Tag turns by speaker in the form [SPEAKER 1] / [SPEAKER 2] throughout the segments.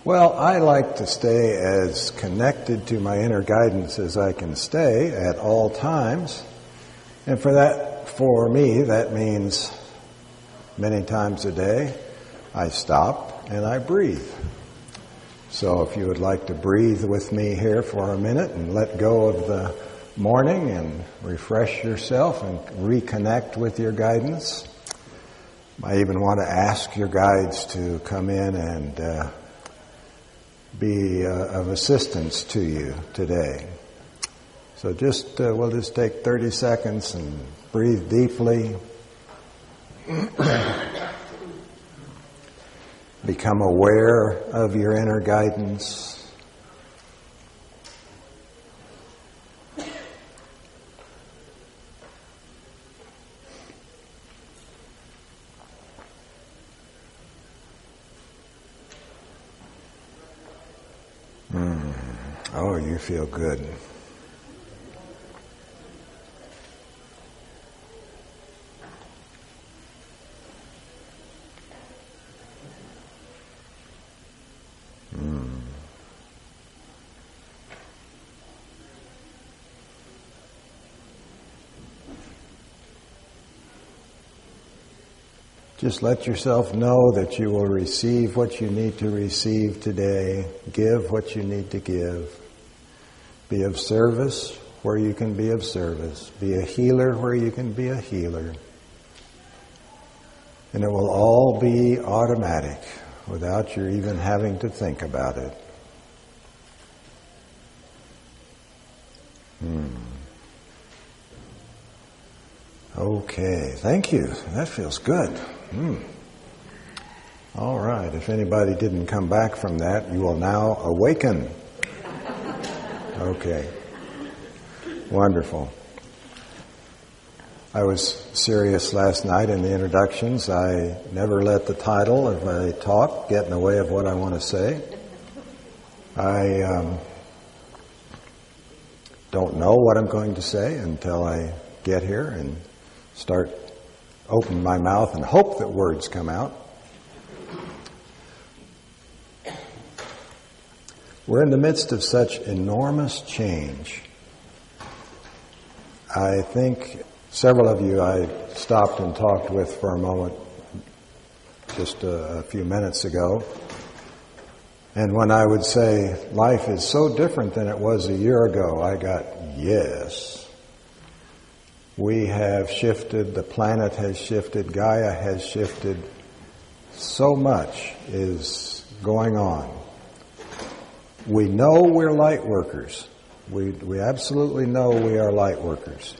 [SPEAKER 1] Well, I like to stay as connected to my inner guidance as I can stay at all times. And for me, that means many times a day, I stop and I breathe. So if you would like to breathe with me here for a minute and let go of the morning and refresh yourself and reconnect with your guidance. I even want to ask your guides to come in and be of assistance to you today. So we'll just take 30 seconds and breathe deeply. Become aware of your inner guidance. Oh, you feel good. Just let yourself know that you will receive what you need to receive today. Give what you need to give. Be of service where you can be of service. Be a healer where you can be a healer. And it will all be automatic without you even having to think about it. Okay, thank you. That feels good. All right, if anybody didn't come back from that, you will now awaken. Okay, wonderful. I was serious last night in the introductions. I never let the title of a talk get in the way of what I want to say. I don't know what I'm going to say until I get here and open my mouth and hope that words come out. We're in the midst of such enormous change. I think several of you I stopped and talked with for a moment just a few minutes ago. And when I would say life is so different than it was a year ago, I got, yes. We have shifted, the planet has shifted, Gaia has shifted. So much is going on. We know we're light workers. We absolutely know we are light workers.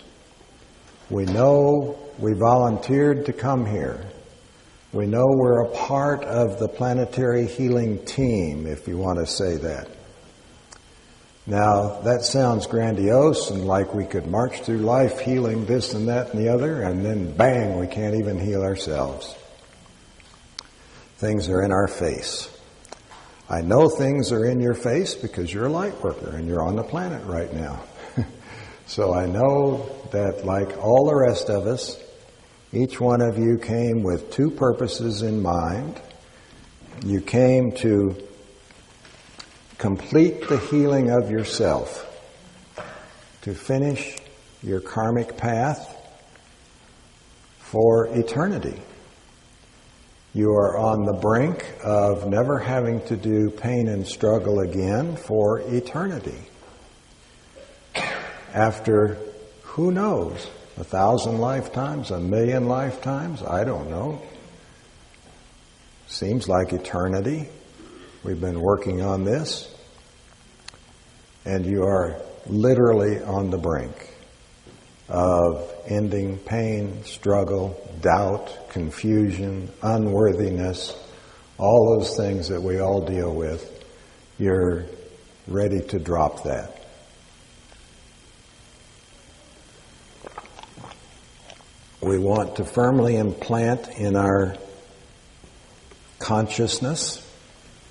[SPEAKER 1] We know we volunteered to come here. We know we're a part of the planetary healing team, if you want to say that. Now, that sounds grandiose and like we could march through life healing this and that and the other, and then bang, we can't even heal ourselves. Things are in our face. I know things are in your face because you're a light worker and you're on the planet right now. So I know that like all the rest of us, each one of you came with two purposes in mind. You came to complete the healing of yourself, to finish your karmic path for eternity. You are on the brink of never having to do pain and struggle again for eternity. After, who knows, 1,000 lifetimes, 1,000,000 lifetimes, I don't know. Seems like eternity. We've been working on this. And you are literally on the brink of ending pain, struggle, doubt, confusion, unworthiness, all those things that we all deal with. You're ready to drop that. We want to firmly implant in our consciousness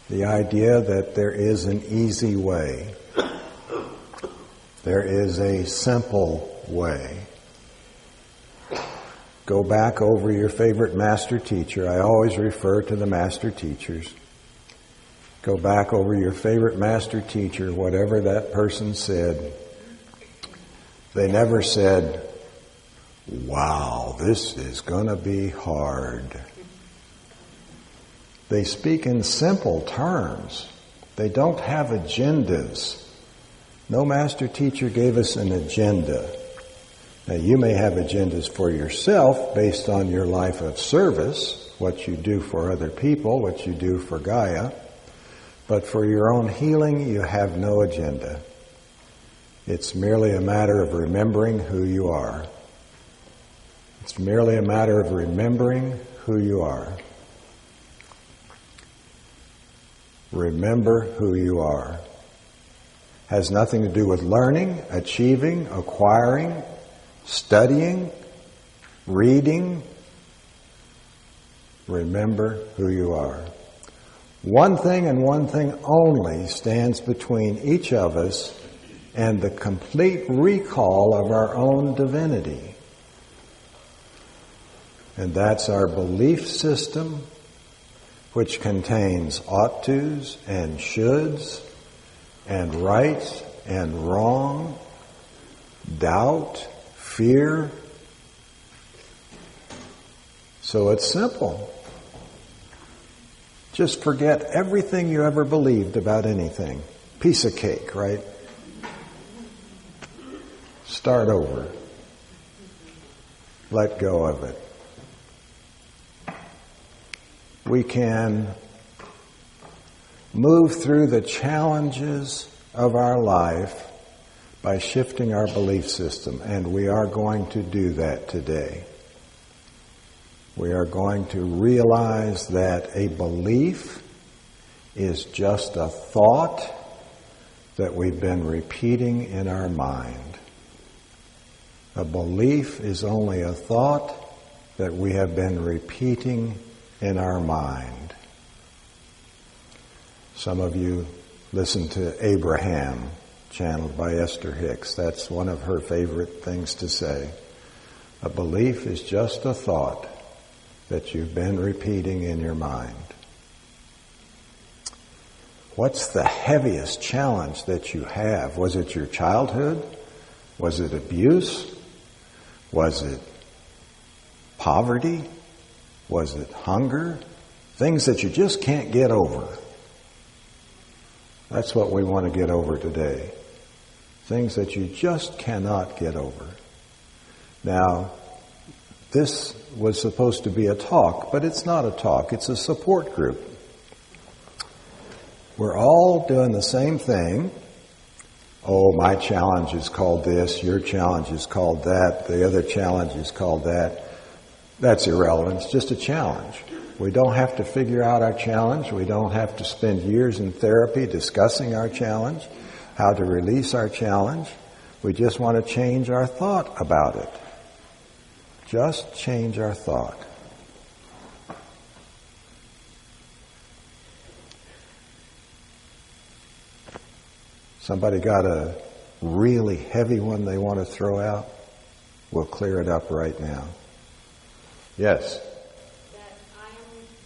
[SPEAKER 1] the idea that there is an easy way. There is a simple way. Go back over your favorite master teacher. I always refer to the master teachers. Go back over your favorite master teacher, whatever that person said. They never said, "Wow, this is going to be hard." They speak in simple terms. They don't have agendas. No master teacher gave us an agenda. Now, you may have agendas for yourself based on your life of service, what you do for other people, what you do for Gaia. But for your own healing, you have no agenda. It's merely a matter of remembering who you are. It's merely a matter of remembering who you are. Remember who you are. Has nothing to do with learning, achieving, acquiring, studying, reading. Remember who you are. One thing and one thing only stands between each of us and the complete recall of our own divinity. And that's our belief system, which contains ought tos and shoulds and right and wrong, doubt, fear. So it's simple. Just forget everything you ever believed about anything. Piece of cake, right? Start over. Let go of it. We can move through the challenges of our life by shifting our belief system, and we are going to do that today. We are going to realize that a belief is just a thought that we've been repeating in our mind. A belief is only a thought that we have been repeating in our mind. Some of you listen to Abraham, channeled by Esther Hicks. That's one of her favorite things to say. A belief is just a thought that you've been repeating in your mind. What's the heaviest challenge that you have? Was it your childhood? Was it abuse? Was it poverty? Was it hunger? Things that you just can't get over. That's what we want to get over today. Things that you just cannot get over. Now, this was supposed to be a talk, but it's not a talk. It's a support group. We're all doing the same thing. Oh, my challenge is called this, your challenge is called that, the other challenge is called that. That's irrelevant. It's just a challenge. We don't have to figure out our challenge. We don't have to spend years in therapy discussing our challenge, how to release our challenge. We just want to change our thought about it. Just change our thought. Somebody got a really heavy one they want to throw out? We'll clear it up right now. Yes?
[SPEAKER 2] That I am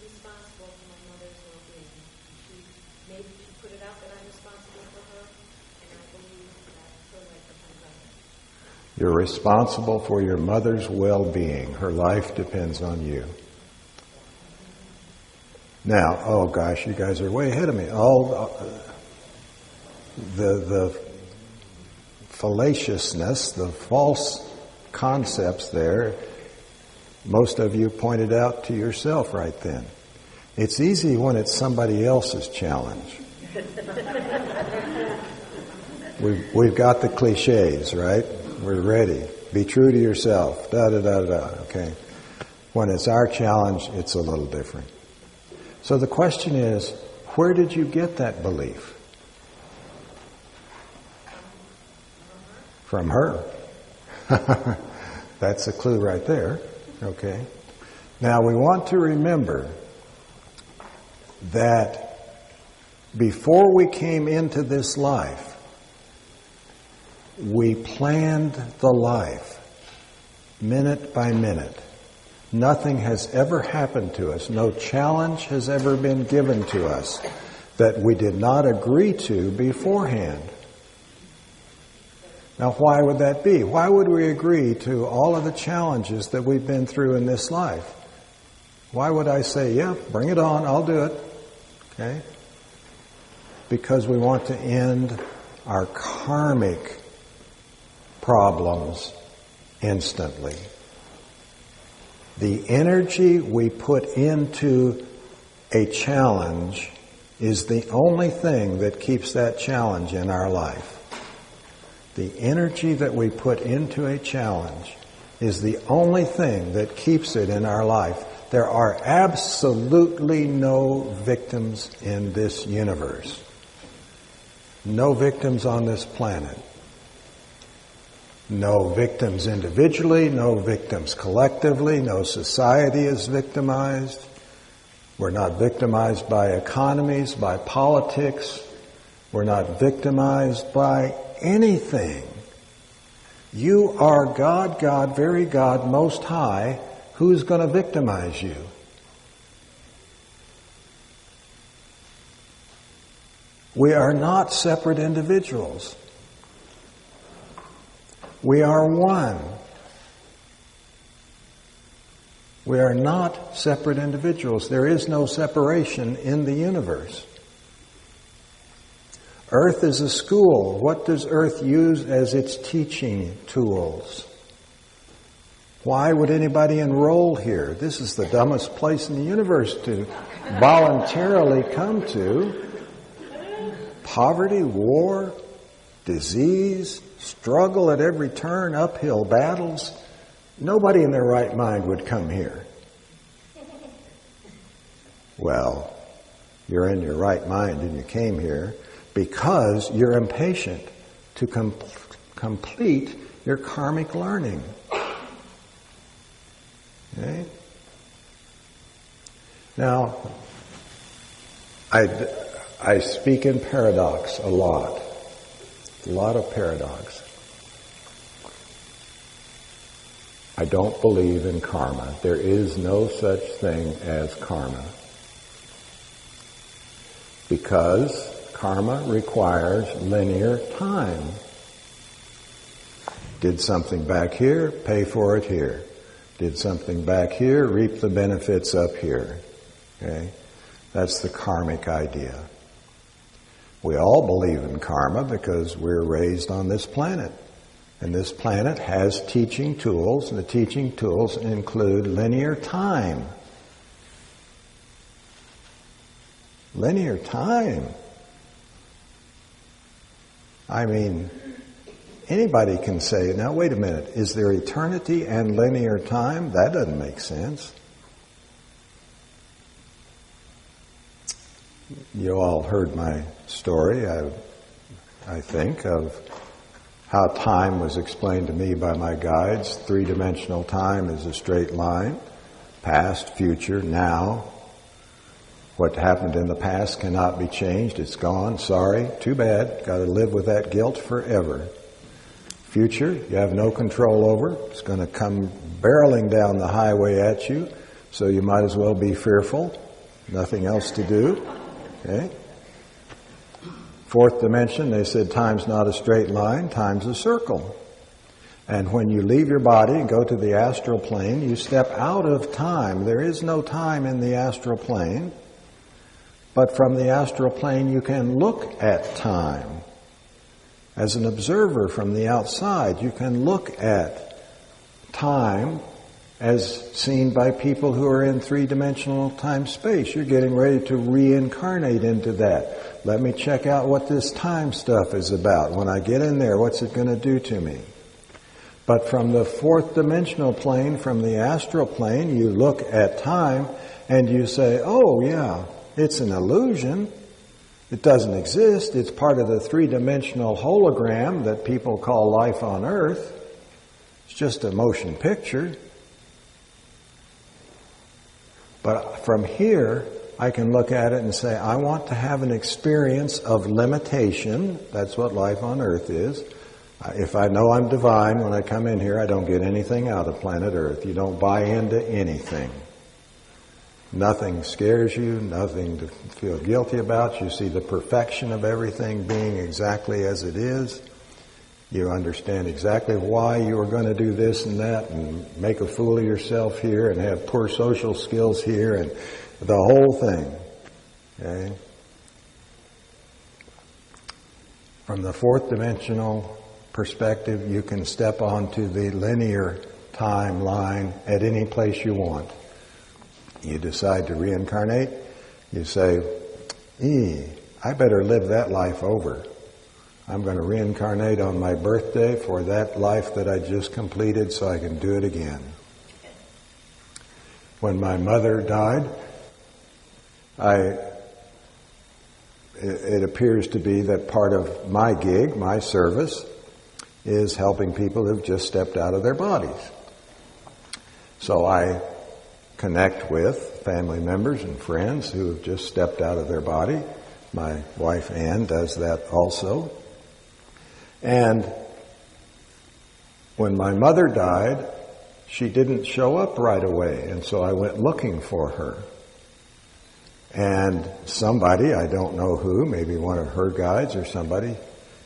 [SPEAKER 2] responsible for my mother's well-being. Maybe she put it out that I'm responsible for her, and I believe that her life depends on it.
[SPEAKER 1] You're responsible for your mother's well-being. Her life depends on you. Now, oh gosh, you guys are way ahead of me. The fallaciousness, the false concepts there, most of you pointed out to yourself right then. It's easy when it's somebody else's challenge. We've got the cliches, right? We're ready. Be true to yourself. Okay. When it's our challenge, it's a little different. So the question is, where did you get that belief? From her. That's a clue right there. Okay. Now we want to remember that before we came into this life, we planned the life minute by minute. Nothing has ever happened to us. No challenge has ever been given to us that we did not agree to beforehand. Now, why would that be? Why would we agree to all of the challenges that we've been through in this life? Why would I say, yeah, bring it on, I'll do it? Okay? Because we want to end our karmic problems instantly. The energy we put into a challenge is the only thing that keeps that challenge in our life. The energy that we put into a challenge is the only thing that keeps it in our life. There are absolutely no victims in this universe. No victims on this planet. No victims individually, no victims collectively, no society is victimized. We're not victimized by economies, by politics. We're not victimized by anything. You are God, God, very God, Most High. Who's going to victimize you? We are not separate individuals. We are one. We are not separate individuals. There is no separation in the universe. Earth is a school. What does Earth use as its teaching tools? Why would anybody enroll here? This is the dumbest place in the universe to voluntarily come to. Poverty, war, disease, struggle at every turn, uphill battles. Nobody in their right mind would come here. Well, you're in your right mind and you came here because you're impatient to complete your karmic learning. Okay? Now, I speak in paradox a lot of paradox. I don't believe in karma. There is no such thing as karma. Because karma requires linear time. Did something back here, pay for it here. Did something back here, reap the benefits up here. Okay? That's the karmic idea. We all believe in karma because we're raised on this planet. And this planet has teaching tools, and the teaching tools include linear time. Linear time. I mean, anybody can say, now wait a minute, is there eternity and linear time? That doesn't make sense. You all heard my story, I think, of how time was explained to me by my guides. Three-dimensional time is a straight line, past, future, now. What happened in the past cannot be changed. It's gone. Sorry. Too bad. Got to live with that guilt forever. Future, you have no control over. It's going to come barreling down the highway at you, so you might as well be fearful. Nothing else to do. Okay? Fourth dimension, they said time's not a straight line, time's a circle. And when you leave your body and go to the astral plane, you step out of time. There is no time in the astral plane. But from the astral plane, you can look at time. As an observer from the outside, you can look at time as seen by people who are in three-dimensional time-space. You're getting ready to reincarnate into that. Let me check out what this time stuff is about. When I get in there, what's it going to do to me? But from the fourth dimensional plane, from the astral plane, you look at time and you say, oh yeah, it's an illusion. It doesn't exist. It's part of the three-dimensional hologram that people call life on Earth. It's just a motion picture. But from here, I can look at it and say, I want to have an experience of limitation. That's what life on Earth is. If I know I'm divine, when I come in here, I don't get anything out of planet Earth. You don't buy into anything. Nothing scares you, nothing to feel guilty about. You see the perfection of everything being exactly as it is. You understand exactly why you are going to do this and that and make a fool of yourself here and have poor social skills here and the whole thing. Okay? From the fourth dimensional perspective, you can step onto the linear timeline at any place you want. You decide to reincarnate, you say, I better live that life over. I'm going to reincarnate on my birthday for that life that I just completed so I can do it again. When my mother died, it appears to be that part of my gig, my service, is helping people who've just stepped out of their bodies. So I connect with family members and friends who have just stepped out of their body. My wife Ann does that also. And when my mother died, she didn't show up right away, and so I went looking for her. And somebody, I don't know who, maybe one of her guides or somebody,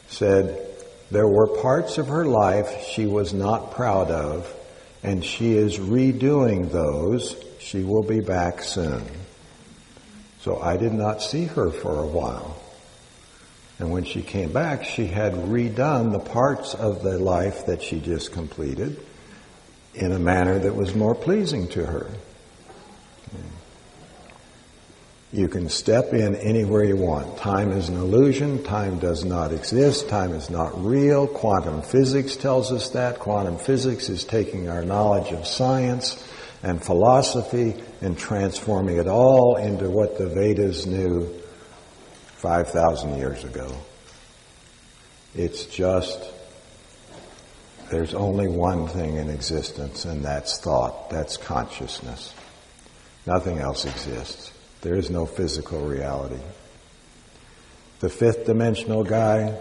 [SPEAKER 1] said there were parts of her life she was not proud of, and she is redoing those. She will be back soon. So I did not see her for a while. And when she came back, she had redone the parts of the life that she just completed in a manner that was more pleasing to her. You can step in anywhere you want. Time is an illusion. Time does not exist. Time is not real. Quantum physics tells us that. Quantum physics is taking our knowledge of science and philosophy and transforming it all into what the Vedas knew 5,000 years ago. It's just, there's only one thing in existence, and that's thought. That's consciousness. Nothing else exists. There is no physical reality. The fifth dimensional guy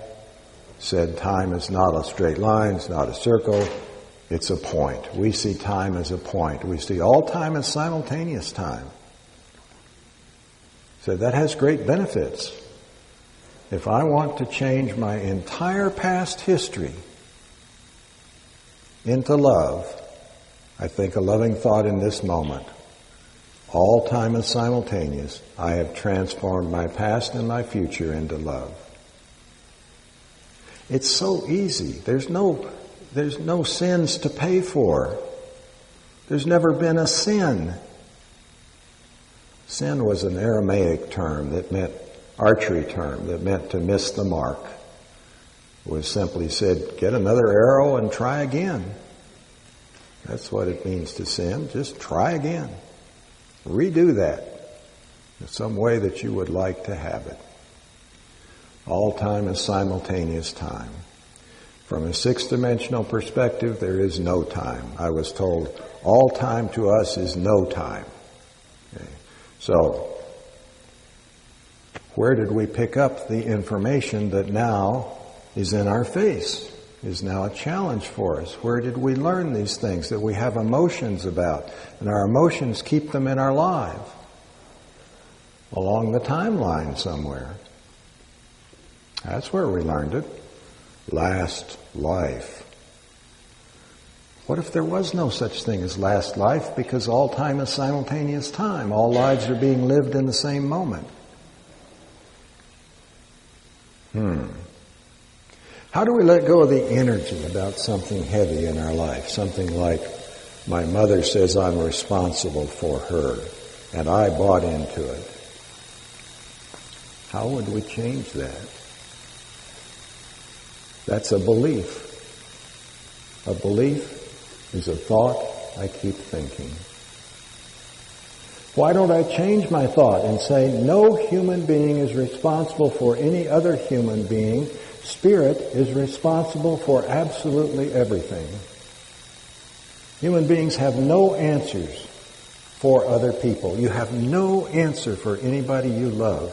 [SPEAKER 1] said time is not a straight line, it's not a circle, it's a point. We see time as a point. We see all time as simultaneous time. So that has great benefits. If I want to change my entire past history into love, I think a loving thought in this moment. All time is simultaneous. I have transformed my past and my future into love. It's so easy. There's no sins to pay for. There's never been a sin. Sin was an Aramaic term that meant archery term that meant to miss the mark. It was simply said, get another arrow and try again. That's what it means to sin. Just try again. Redo that in some way that you would like to have it. All time is simultaneous time. From a sixth-dimensional perspective, there is no time. I was told all time to us is no time. Okay. So, where did we pick up the information that now is in our face, is now a challenge for us? Where did we learn these things that we have emotions about? And our emotions keep them in our life, along the timeline somewhere. That's where we learned it. Last life. What if there was no such thing as last life, because all time is simultaneous time? All lives are being lived in the same moment. How do we let go of the energy about something heavy in our life? Something like, my mother says I'm responsible for her, and I bought into it. How would we change that? That's a belief. A belief is a thought I keep thinking. Why don't I change my thought and say, no human being is responsible for any other human being. Spirit is responsible for absolutely everything. Human beings have no answers for other people. You have no answer for anybody you love.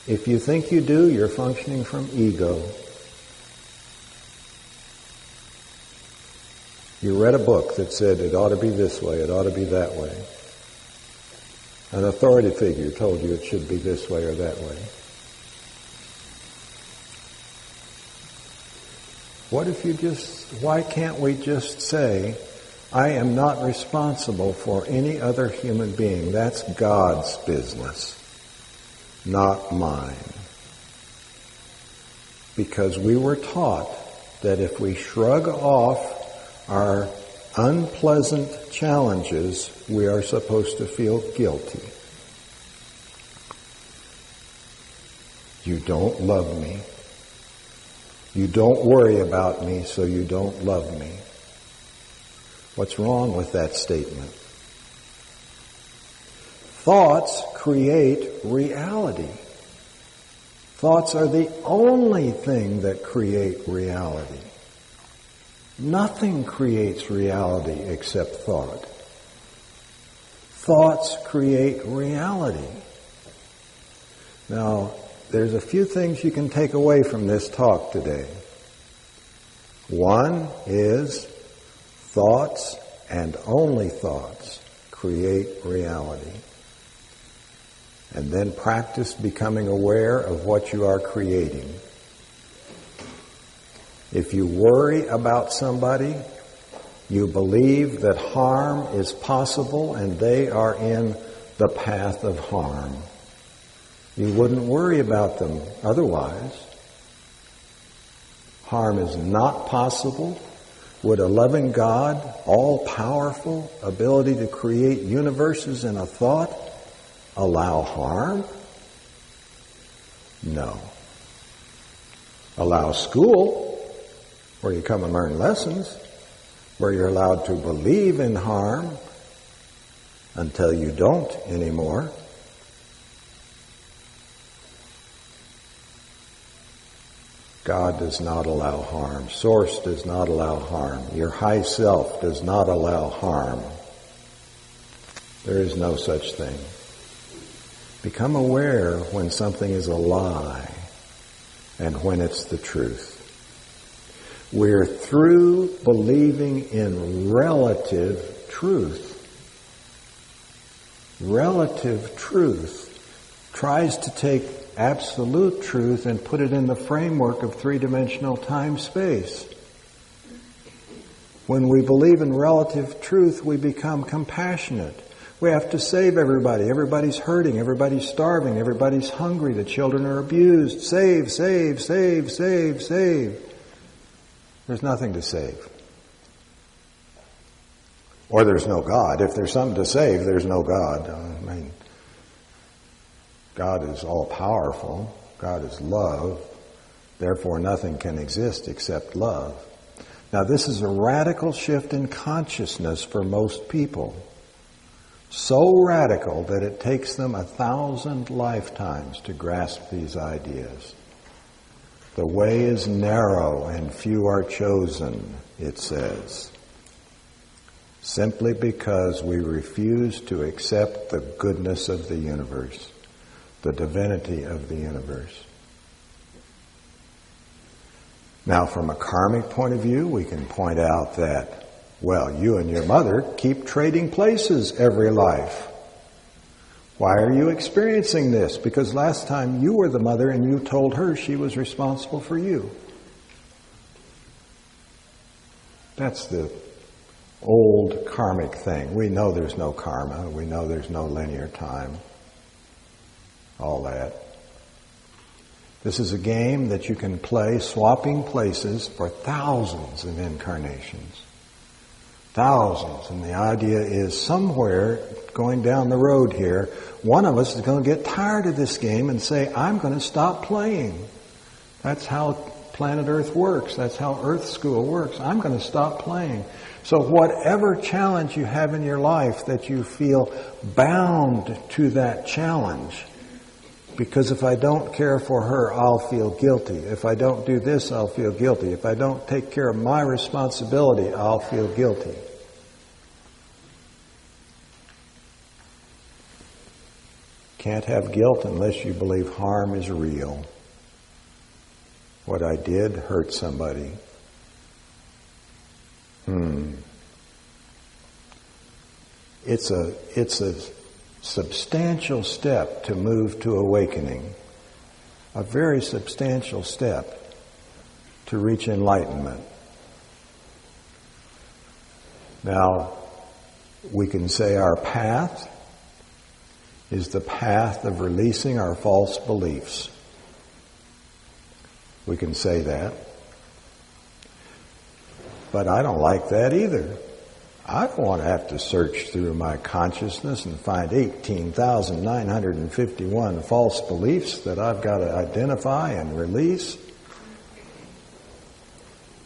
[SPEAKER 1] If you think you do, you're functioning from ego. You read a book that said it ought to be this way, it ought to be that way. An authority figure told you it should be this way or that way. Why can't we just say, I am not responsible for any other human being. That's God's business, not mine. Because we were taught that if we shrug off our unpleasant challenges, we are supposed to feel guilty. You don't love me. You don't worry about me, so you don't love me. What's wrong with that statement? Thoughts create reality. Thoughts are the only thing that create reality. Nothing creates reality except thought. Thoughts create reality. Now, there's a few things you can take away from this talk today. One is thoughts and only thoughts create reality. And then practice becoming aware of what you are creating. If you worry about somebody, you believe that harm is possible and they are in the path of harm. You wouldn't worry about them otherwise. Harm is not possible. Would a loving God, all-powerful, ability to create universes in a thought, allow harm? No. Allow school, where you come and learn lessons, where you're allowed to believe in harm until you don't anymore. God does not allow harm. Source does not allow harm. Your high self does not allow harm. There is no such thing. Become aware when something is a lie and when it's the truth. We're through believing in relative truth. Relative truth tries to take absolute truth and put it in the framework of three-dimensional time-space. When we believe in relative truth, we become compassionate. We have to save everybody. Everybody's hurting. Everybody's starving. Everybody's hungry. The children are abused. Save, save, save, save, save. There's nothing to save. Or there's no God. If there's something to save, there's no God. I mean, God is all-powerful. God is love. Therefore, nothing can exist except love. Now, this is a radical shift in consciousness for most people. So radical that it takes them 1,000 lifetimes to grasp these ideas. The way is narrow and few are chosen, it says. Simply because we refuse to accept the goodness of the universe. The divinity of the universe. Now, from a karmic point of view, we can point out that, well, you and your mother keep trading places every life. Why are you experiencing this? Because last time you were the mother and you told her she was responsible for you. That's the old karmic thing. We know there's no karma. We know there's no linear time. All that. This is a game that you can play swapping places for thousands of incarnations. Thousands. And the idea is somewhere going down the road here, one of us is going to get tired of this game and say, I'm going to stop playing. That's how planet Earth works. That's how Earth School works. I'm going to stop playing. So whatever challenge you have in your life that you feel bound to that challenge, because if I don't care for her, I'll feel guilty. If I don't do this, I'll feel guilty. If I don't take care of my responsibility, I'll feel guilty. Can't have guilt unless you believe harm is real. What I did hurt somebody. It's a substantial step to move to awakening, a very substantial step to reach enlightenment. Now, we can say our path is the path of releasing our false beliefs. We can say that. But I don't like that either. I don't want to have to search through my consciousness and find 18,951 false beliefs that I've got to identify and release.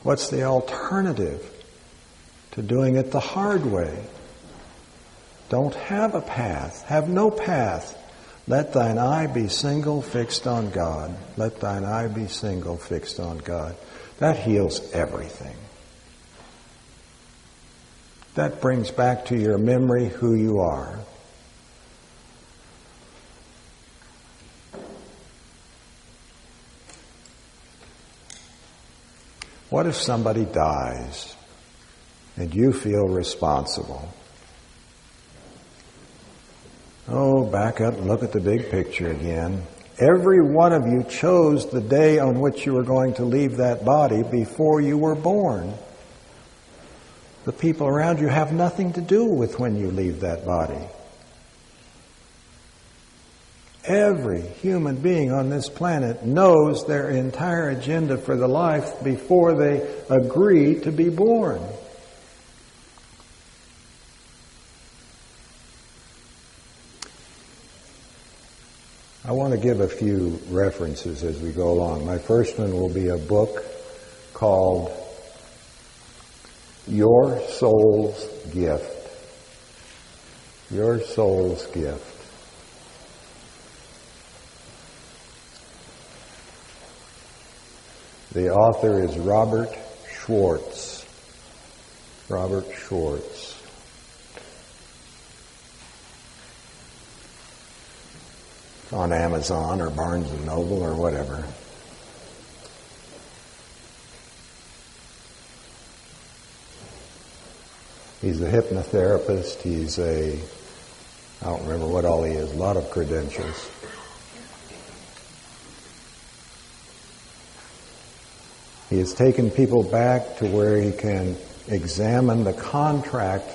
[SPEAKER 1] What's the alternative to doing it the hard way? Don't have a path. Have no path. Let thine eye be single, fixed on God. Let thine eye be single, fixed on God. That heals everything. That brings back to your memory who you are. What if somebody dies and you feel responsible? Oh, back up and look at the big picture again. Every one of you chose the day on which you were going to leave that body before you were born. The people around you have nothing to do with when you leave that body. Every human being on this planet knows their entire agenda for the life before they agree to be born. I want to give a few references as we go along. My first one will be a book called Your Soul's Gift. Your Soul's Gift. The author is Robert Schwartz. Robert Schwartz. It's on Amazon or Barnes & Noble or whatever. He's a hypnotherapist. I don't remember what all he is, a lot of credentials. He has taken people back to where he can examine the contract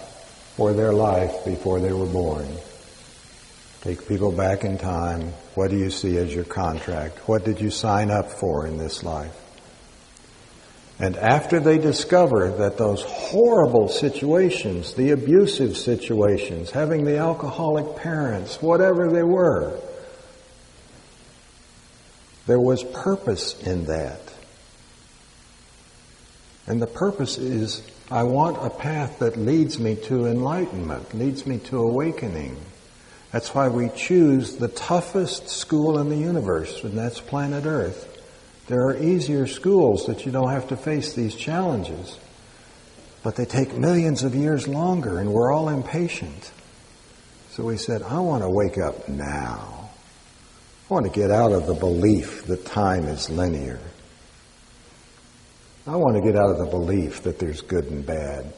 [SPEAKER 1] for their life before they were born. Take people back in time. What do you see as your contract? What did you sign up for in this life? And after they discover that those horrible situations, the abusive situations, having the alcoholic parents, whatever they were, there was purpose in that. And the purpose is, I want a path that leads me to enlightenment, leads me to awakening. That's why we choose the toughest school in the universe, and that's planet Earth. There are easier schools that you don't have to face these challenges. But they take millions of years longer, and we're all impatient. So we said, I want to wake up now. I want to get out of the belief that time is linear. I want to get out of the belief that there's good and bad.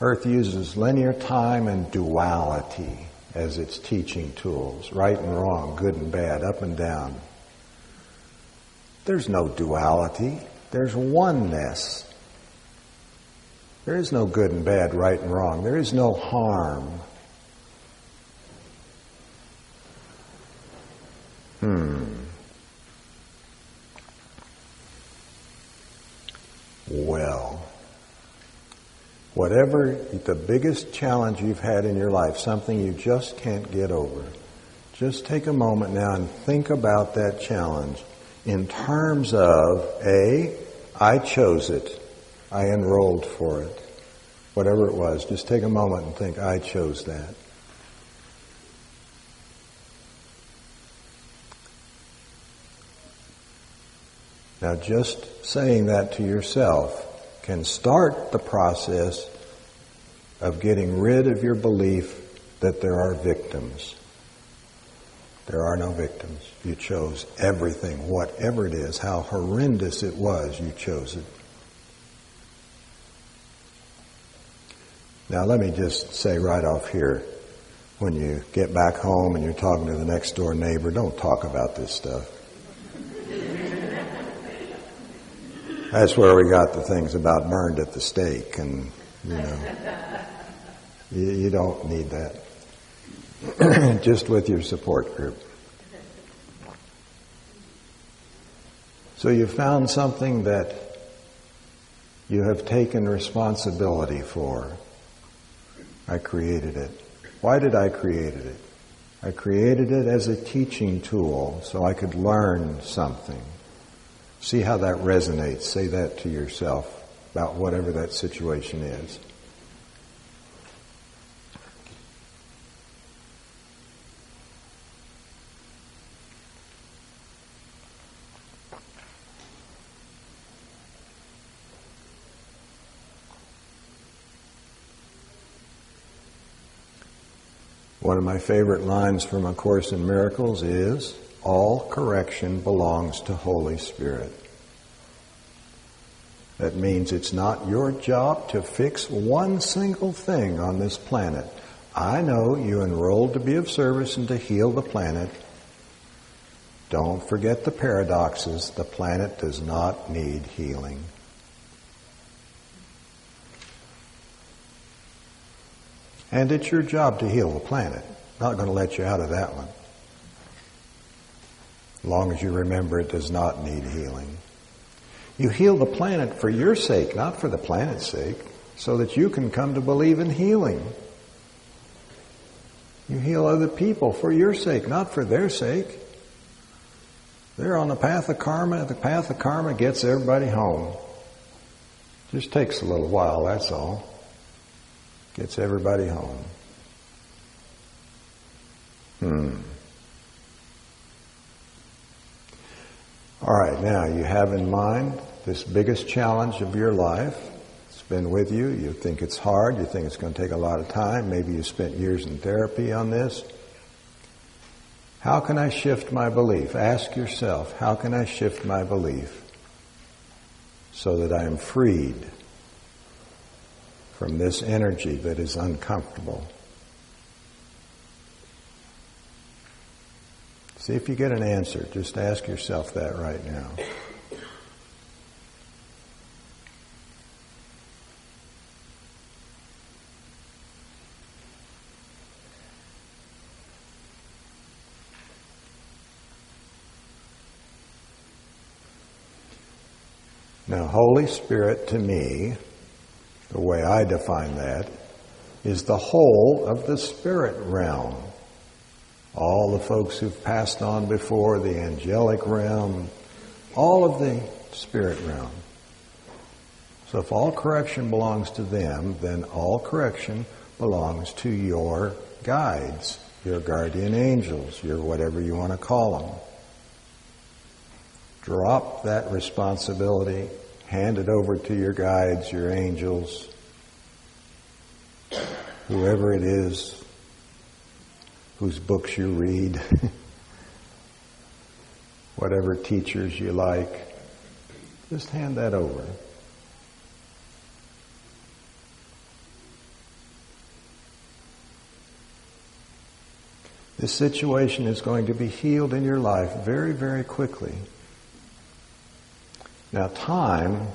[SPEAKER 1] Earth uses linear time and duality as its teaching tools. Right and wrong, good and bad, up and down. There's no duality. There's oneness. There is no good and bad, right and wrong. There is no harm. Well, whatever the biggest challenge you've had in your life, something you just can't get over, just take a moment now and think about that challenge in terms of, A, I chose it. I enrolled for it. Whatever it was, just take a moment and think, I chose that. Now, just saying that to yourself can start the process of getting rid of your belief that there are victims. There are no victims. You chose everything, whatever it is, how horrendous it was, you chose it. Now, let me just say right off here, when you get back home and you're talking to the next door neighbor, don't talk about this stuff. That's where we got the things about burned at the stake, and you don't need that. Just with your support group. So you found something that you have taken responsibility for. I created it. Why did I create it? I created it as a teaching tool so I could learn something. See how that resonates. Say that to yourself about whatever that situation is. One of my favorite lines from A Course in Miracles is, all correction belongs to Holy Spirit. That means it's not your job to fix one single thing on this planet. I know you enrolled to be of service and to heal the planet. Don't forget the paradoxes. The planet does not need healing. And it's your job to heal the planet. Not going to let you out of that one. As long as you remember it does not need healing. You heal the planet for your sake, not for the planet's sake, so that you can come to believe in healing. You heal other people for your sake, not for their sake. They're on the path of karma. The path of karma gets everybody home. Just takes a little while, that's all. Gets everybody home. All right, now you have in mind this biggest challenge of your life. It's been with you. You think it's hard. You think it's going to take a lot of time. Maybe you spent years in therapy on this. How can I shift my belief? Ask yourself, how can I shift my belief so that I am freed from this energy that is uncomfortable? See if you get an answer. Just ask yourself that right now. Now, Holy Spirit to me, the way I define that, is the whole of the spirit realm. All the folks who've passed on before, the angelic realm, all of the spirit realm. So if all correction belongs to them, then all correction belongs to your guides, your guardian angels, your whatever you want to call them. Drop that responsibility, hand it over to your guides, your angels, whoever it is, whose books you read, whatever teachers you like, just hand that over. This situation is going to be healed in your life very, very quickly. Now, time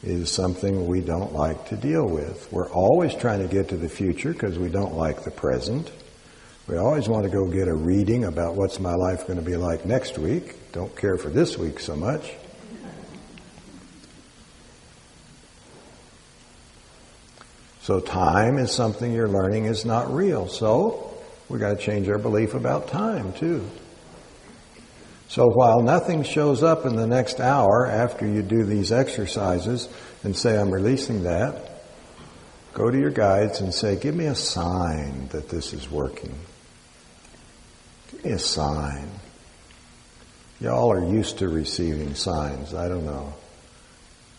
[SPEAKER 1] is something we don't like to deal with. We're always trying to get to the future because we don't like the present. We always want to go get a reading about what's my life going to be like next week. Don't care for this week so much. So time is something you're learning is not real. So we got to change our belief about time too. So while nothing shows up in the next hour after you do these exercises and say, I'm releasing that, go to your guides and say, give me a sign that this is working. Give me a sign. Y'all are used to receiving signs. I don't know.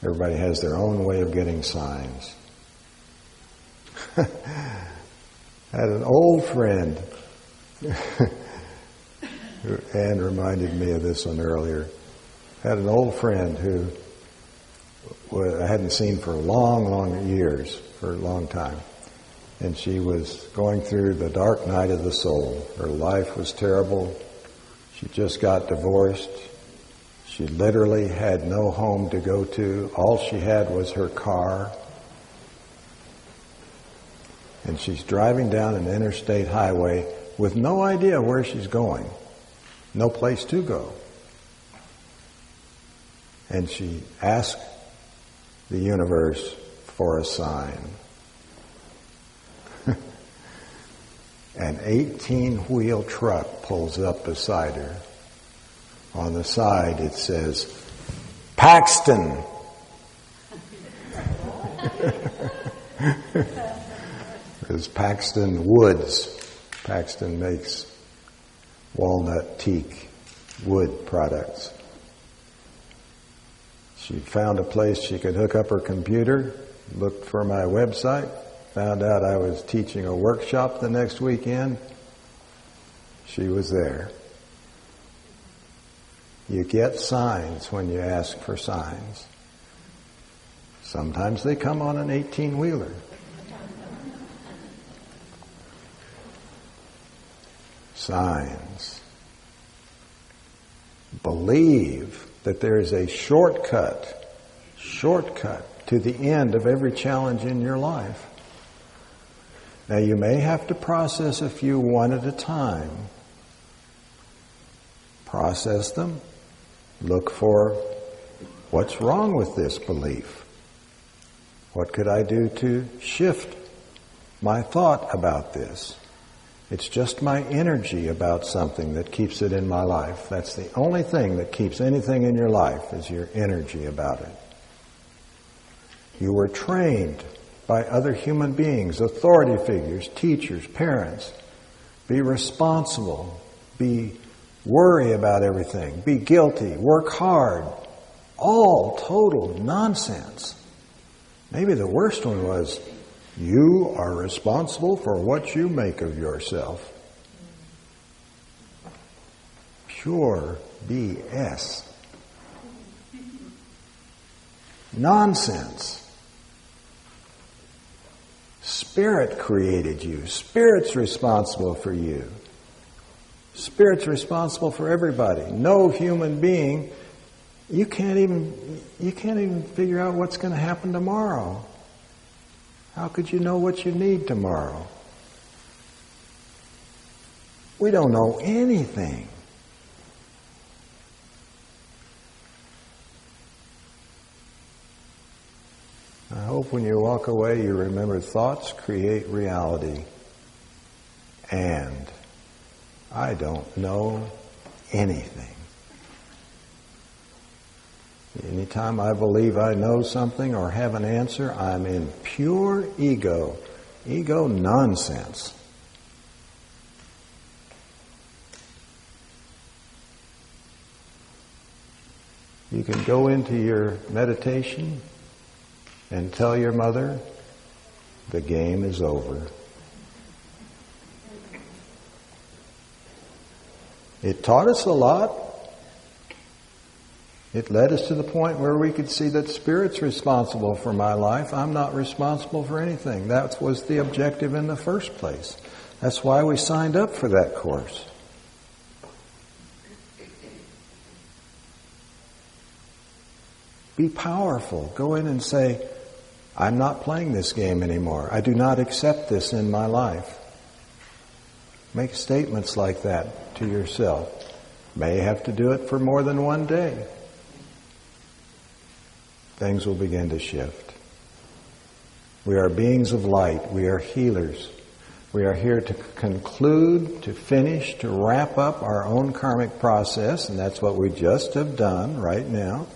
[SPEAKER 1] Everybody has their own way of getting signs. I had an old friend. Anne reminded me of this one earlier. I had an old friend who I hadn't seen for long years, for a long time. And she was going through the dark night of the soul. Her life was terrible. She just got divorced. She literally had no home to go to. All she had was her car. And she's driving down an interstate highway with no idea where she's going. No place to go. And she asked the universe for a sign. An 18-wheel truck pulls up beside her. On the side it says, Paxton. It's Paxton Woods. Paxton makes walnut teak wood products. She found a place she could hook up her computer, looked for my website, found out I was teaching a workshop the next weekend. She was there. You get signs when you ask for signs. Sometimes they come on an 18-wheeler. Signs. Believe that there is a shortcut to the end of every challenge in your life. Now you may have to process a few one at a time. Process them. Look for what's wrong with this belief. What could I do to shift my thought about this? It's just my energy about something that keeps it in my life. That's the only thing that keeps anything in your life, is your energy about it. You were trained by other human beings, authority figures, teachers, parents. Be responsible. Worry about everything. Be guilty. Work hard. All total nonsense. Maybe the worst one was, you are responsible for what you make of yourself. Pure BS. Nonsense. Spirit created you. Spirit's responsible for you. Spirit's responsible for everybody. No human being, you can't even figure out what's going to happen tomorrow. How could you know what you need tomorrow? We don't know anything. I hope when you walk away you remember thoughts create reality. And I don't know anything. Anytime I believe I know something or have an answer, I'm in pure ego. Ego nonsense. You can go into your meditation and tell your mother, the game is over. It taught us a lot. It led us to the point where we could see that Spirit's responsible for my life. I'm not responsible for anything. That was the objective in the first place. That's why we signed up for that course. Be powerful. Go in and say, I'm not playing this game anymore. I do not accept this in my life. Make statements like that to yourself. May have to do it for more than one day. Things will begin to shift. We are beings of light. We are healers. We are here to conclude, to finish, to wrap up our own karmic process, and that's what we just have done right now.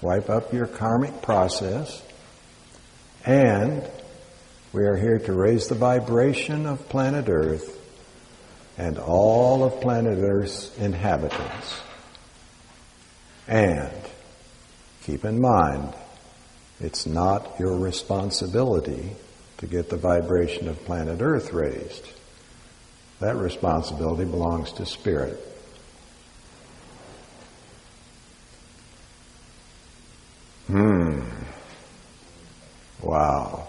[SPEAKER 1] Wipe up your karmic process. And we are here to raise the vibration of planet Earth and all of planet Earth's inhabitants. And keep in mind, it's not your responsibility to get the vibration of planet Earth raised. That responsibility belongs to Spirit. Wow.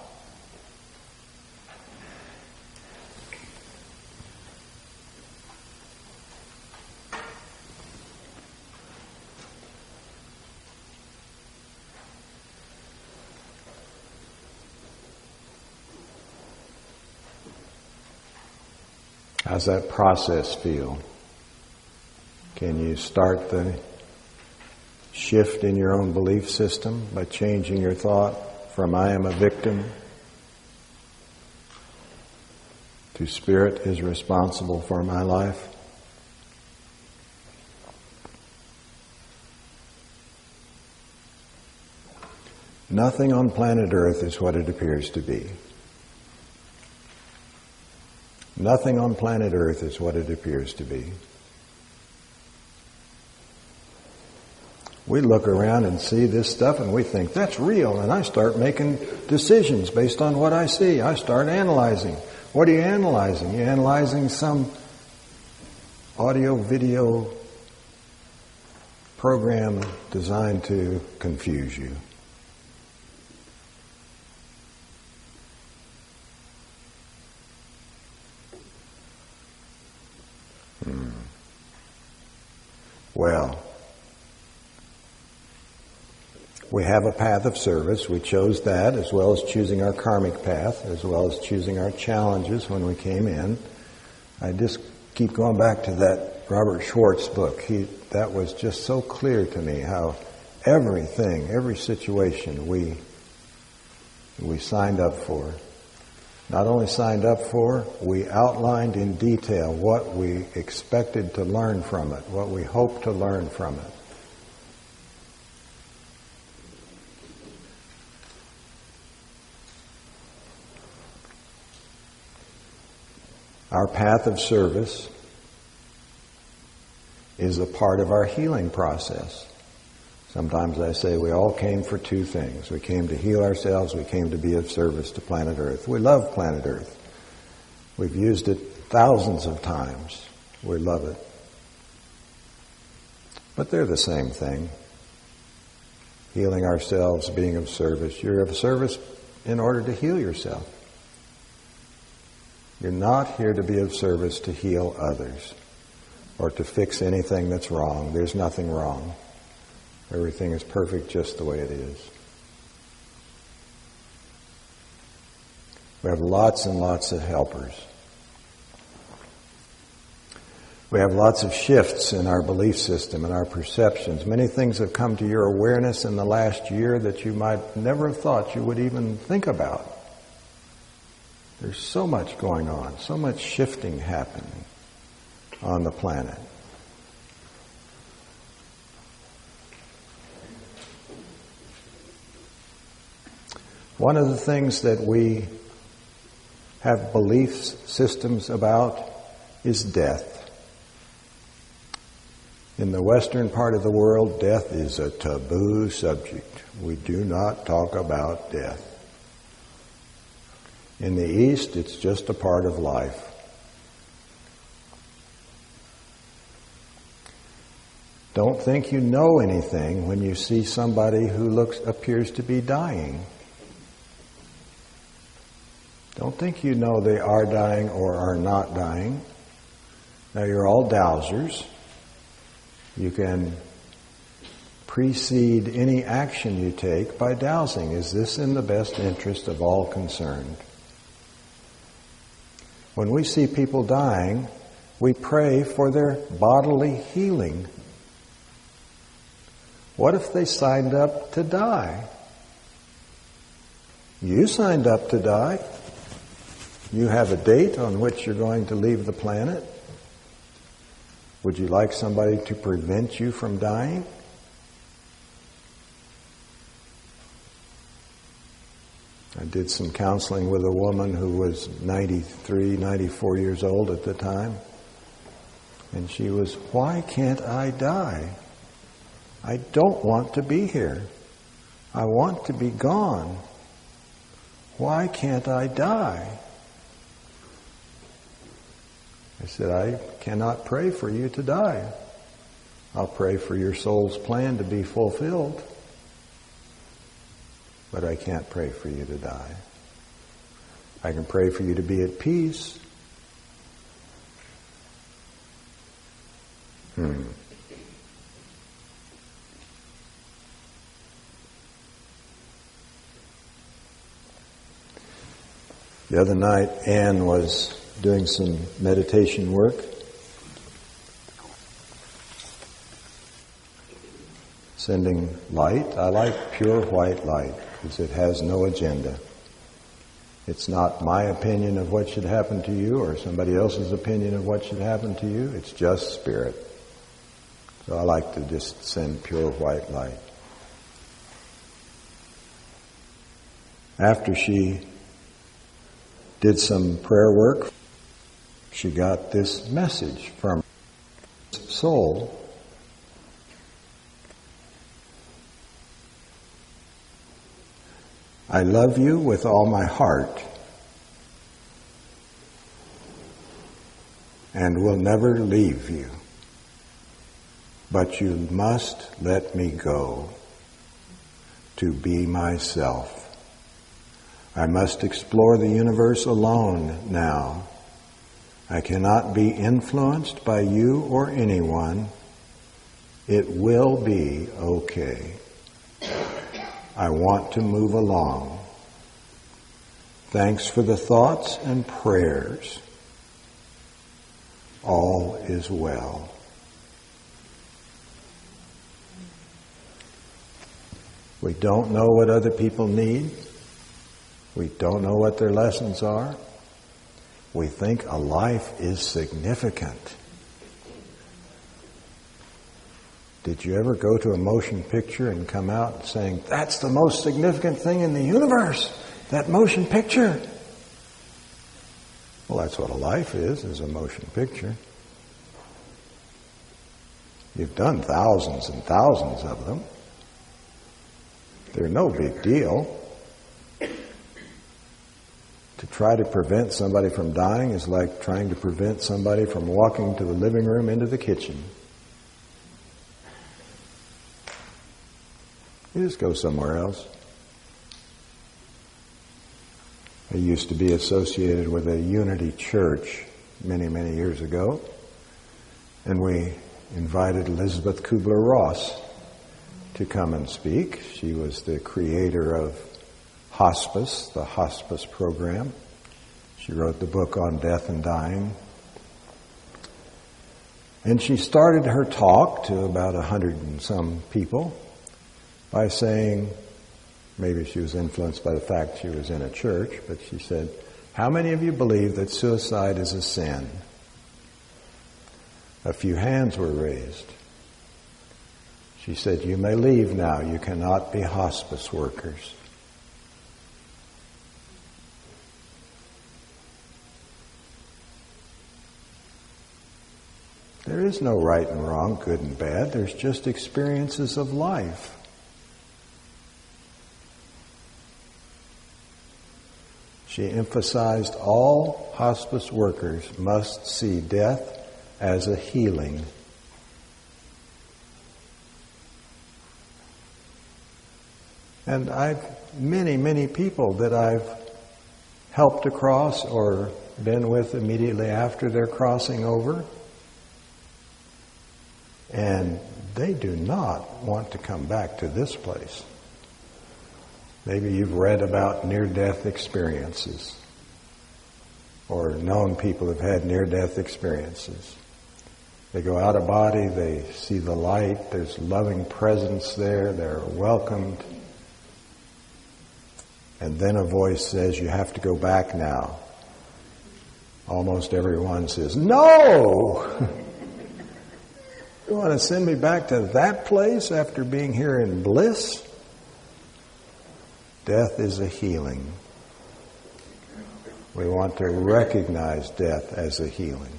[SPEAKER 1] How's that process feel? Can you start the shift in your own belief system by changing your thought from I am a victim to Spirit is responsible for my life? Nothing on planet Earth is what it appears to be. Nothing on planet Earth is what it appears to be. We look around and see this stuff and we think, that's real, and I start making decisions based on what I see. I start analyzing. What are you analyzing? You're analyzing some audio, video program designed to confuse you. Well, we have a path of service. We chose that, as well as choosing our karmic path, as well as choosing our challenges when we came in. I just keep going back to that Robert Schwartz book. That was just so clear to me how everything, every situation we signed up for. Not only signed up for, we outlined in detail what we expected to learn from it, what we hoped to learn from it. Our path of service is a part of our healing process. Sometimes I say we all came for two things. We came to heal ourselves. We came to be of service to planet Earth. We love planet Earth. We've used it thousands of times. We love it. But they're the same thing. Healing ourselves, being of service. You're of service in order to heal yourself. You're not here to be of service to heal others or to fix anything that's wrong. There's nothing wrong. Everything is perfect just the way it is. We have lots and lots of helpers. We have lots of shifts in our belief system and our perceptions. Many things have come to your awareness in the last year that you might never have thought you would even think about. There's so much going on, so much shifting happening on the planet. One of the things that we have belief systems about is death. In the western part of the world, death is a taboo subject. We do not talk about death. In the East, it's just a part of life. Don't think you know anything when you see somebody who appears to be dying. Don't think you know they are dying or are not dying. Now, you're all Dowsers. You can precede any action you take by dowsing. Is this in the best interest of all concerned? When we see people dying, we pray for their bodily healing. What if they signed up to die? You signed up to die. You have a date on which you're going to leave the planet. Would you like somebody to prevent you from dying? I did some counseling with a woman who was 93, 94 years old at the time. And she was, why can't I die? I don't want to be here. I want to be gone. Why can't I die? I said, I cannot pray for you to die. I'll pray for your soul's plan to be fulfilled. But I can't pray for you to die. I can pray for you to be at peace. The other night, Anne was doing some meditation work. Sending light. I like pure white light because it has no agenda. It's not my opinion of what should happen to you or somebody else's opinion of what should happen to you. It's just spirit. So I like to just send pure white light. After she did some prayer work, she got this message from soul. I love you with all my heart and will never leave you, but you must let me go to be myself. I must explore the universe alone now. I cannot be influenced by you or anyone. It will be okay. I want to move along. Thanks for the thoughts and prayers. All is well. We don't know what other people need. We don't know what their lessons are. We think a life is significant. Did you ever go to a motion picture and come out saying, that's the most significant thing in the universe, that motion picture? Well, that's what a life is a motion picture. You've done thousands and thousands of them. They're no big deal. To try to prevent somebody from dying is like trying to prevent somebody from walking to the living room into the kitchen. You just go somewhere else. I used to be associated with a Unity church many, many years ago, and we invited Elizabeth Kubler-Ross to come and speak. She was the creator of hospice, the hospice program. She wrote the book on death and dying. And she started her talk to about 100 and some people by saying, maybe she was influenced by the fact she was in a church, but she said, how many of you believe that suicide is a sin? A few hands were raised. She said, you may leave now. You cannot be hospice workers. There is no right and wrong, good and bad. There's just experiences of life. She emphasized all hospice workers must see death as a healing. And many people that I've helped across or been with immediately after they're crossing over, and they do not want to come back to this place. Maybe you've read about near-death experiences or known people who've had near-death experiences. They go out of body, they see the light, there's loving presence there, they're welcomed. And then a voice says, you have to go back now. Almost everyone says, no! You want to send me back to that place after being here in bliss? Death is a healing. We want to recognize death as a healing.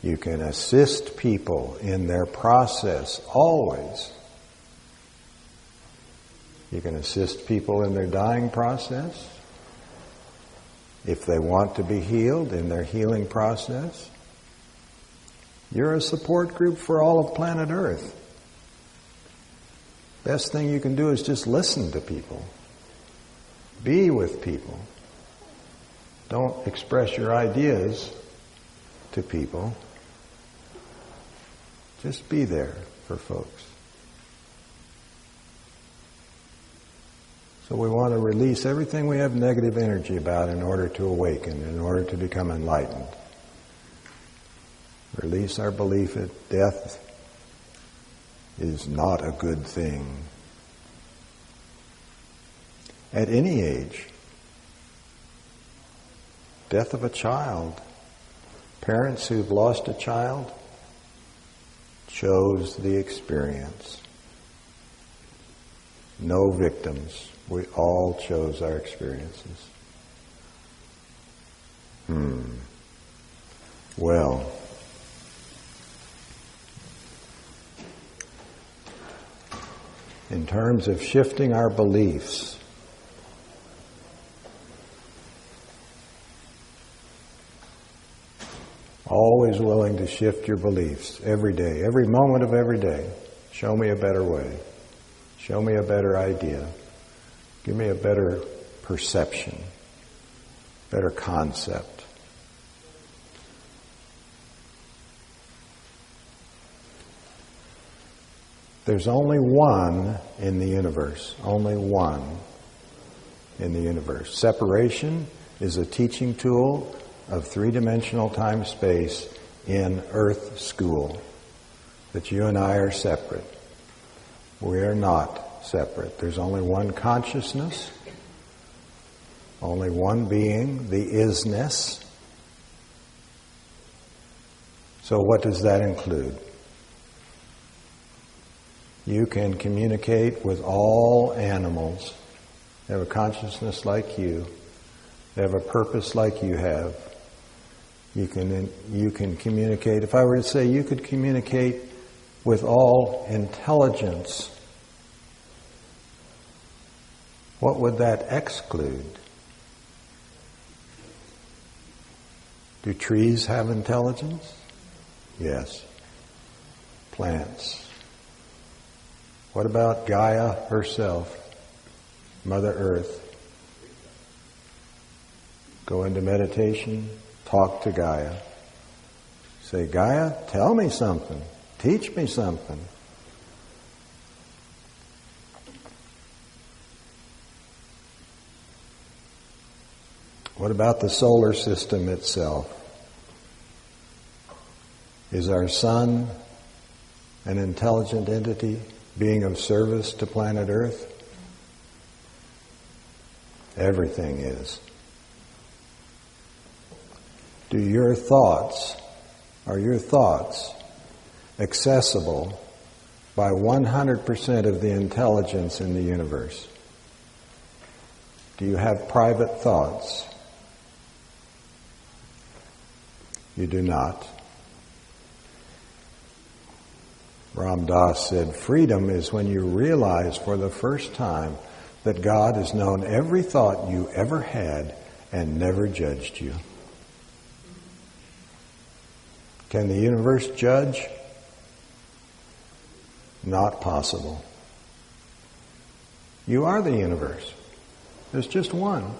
[SPEAKER 1] You can assist people in their process always. You can assist people in their dying process. If they want to be healed in their healing process. You're a support group for all of planet Earth. Best thing you can do is just listen to people. Be with people. Don't express your ideas to people. Just be there for folks. So we want to release everything we have negative energy about in order to awaken, in order to become enlightened. Release our belief that death is not a good thing. At any age. Death of a child. Parents who've lost a child chose the experience. No victims. We all chose our experiences. Well, in terms of shifting our beliefs, always willing to shift your beliefs every day, every moment of every day. Show me a better way. Show me a better idea. Give me a better perception, better concept. There's only one in the universe. Only one in the universe. Separation is a teaching tool of three-dimensional time-space in Earth School. That you and I are separate. We are not separate. There's only one consciousness, only one being, the isness. So what does that include? You can communicate with all animals. They have a consciousness like you. They have a purpose like you have. You can communicate. If I were to say you could communicate with all intelligence, what would that exclude? Do trees have intelligence? Yes. Plants. What about Gaia herself, Mother Earth? Go into meditation, talk to Gaia. Say, Gaia, tell me something. Teach me something. What about the solar system itself? Is our sun an intelligent entity, being of service to planet Earth? Everything is. Are your thoughts accessible by 100% of the intelligence in the universe? Do you have private thoughts? You do not. Ram Dass said, freedom is when you realize for the first time that God has known every thought you ever had and never judged you. Can the universe judge? Not possible. You are the universe. There's just one.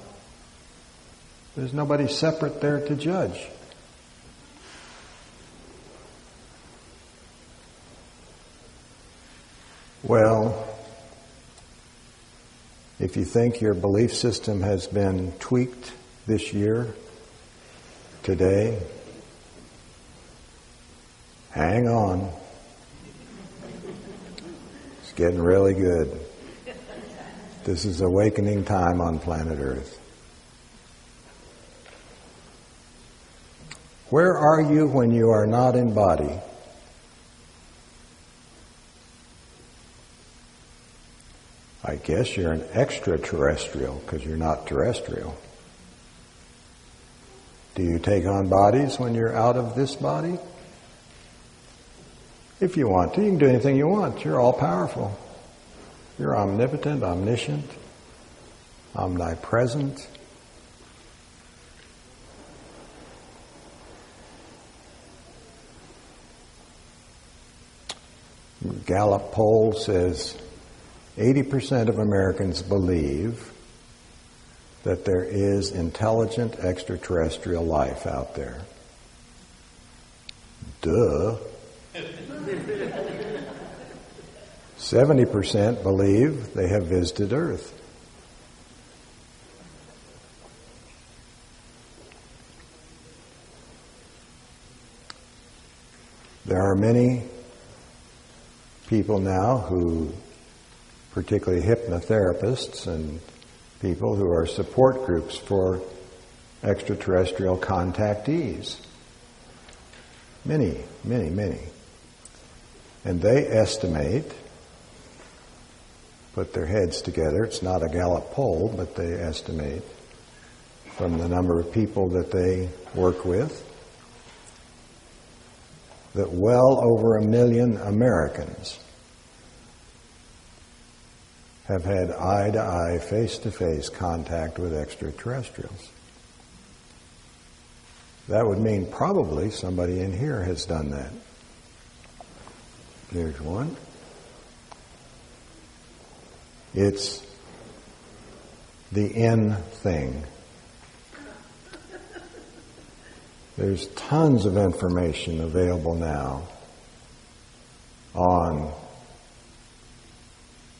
[SPEAKER 1] There's nobody separate there to judge. Well, if you think your belief system has been tweaked this year, today, hang on. It's getting really good. This is awakening time on planet Earth. Where are you when you are not in body? I guess you're an extraterrestrial because you're not terrestrial. Do you take on bodies when you're out of this body? If you want to, you can do anything you want. You're all powerful. You're omnipotent, omniscient, omnipresent. Gallup poll says 80% of Americans believe that there is intelligent extraterrestrial life out there. Duh. 70% believe they have visited Earth. there are many people now who, particularly hypnotherapists and people who are support groups for extraterrestrial contactees. Many, many, many. And they estimate, put their heads together, it's not a Gallup poll, but they estimate from the number of people that they work with that well over 1 million Americans have had eye-to-eye, face-to-face contact with extraterrestrials. That would mean probably somebody in here has done that. Here's one. It's the in thing. There's tons of information available now on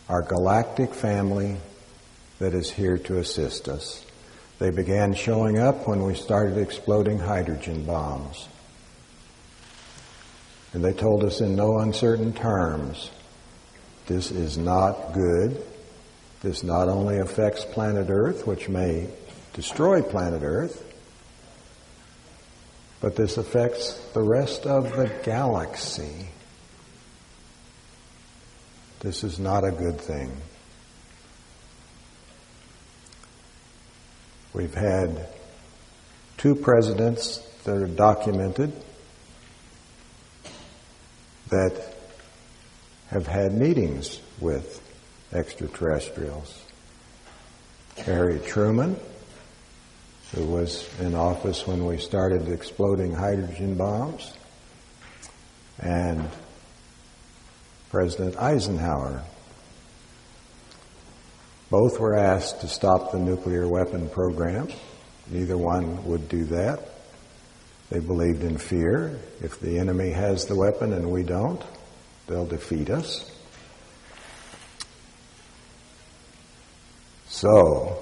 [SPEAKER 1] our galactic family that is here to assist us. They began showing up when we started exploding hydrogen bombs. And they told us in no uncertain terms, this is not good. This not only affects planet Earth, which may destroy planet Earth, but this affects the rest of the galaxy. This is not a good thing. We've had 2 presidents that are documented that have had meetings with extraterrestrials. Harry Truman, who was in office when we started exploding hydrogen bombs, and President Eisenhower. Both were asked to stop the nuclear weapon program. Neither one would do that. They believed in fear. If the enemy has the weapon and we don't, they'll defeat us. So,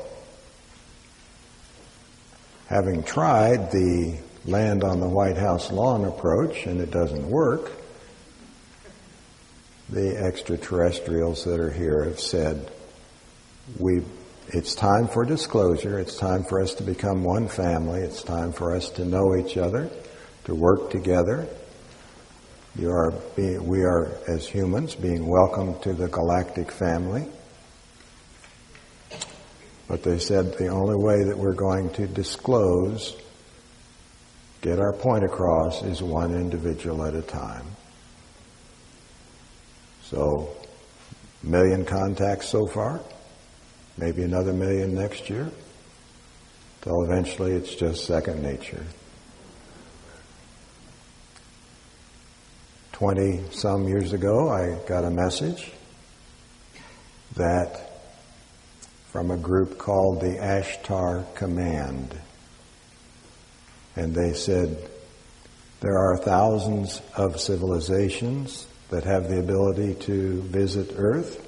[SPEAKER 1] having tried the land on the White House lawn approach and it doesn't work, the extraterrestrials that are here have said, it's time for disclosure, it's time for us to become one family, it's time for us to know each other, to work together. We are, as humans, being welcomed to the galactic family. But they said the only way that we're going to disclose, get our point across, is one individual at a time. So, 1 million contacts so far, maybe another 1 million next year, till eventually it's just second nature. 20-some years ago, I got a message that from a group called the Ashtar Command. And they said, there are thousands of civilizations that have the ability to visit Earth.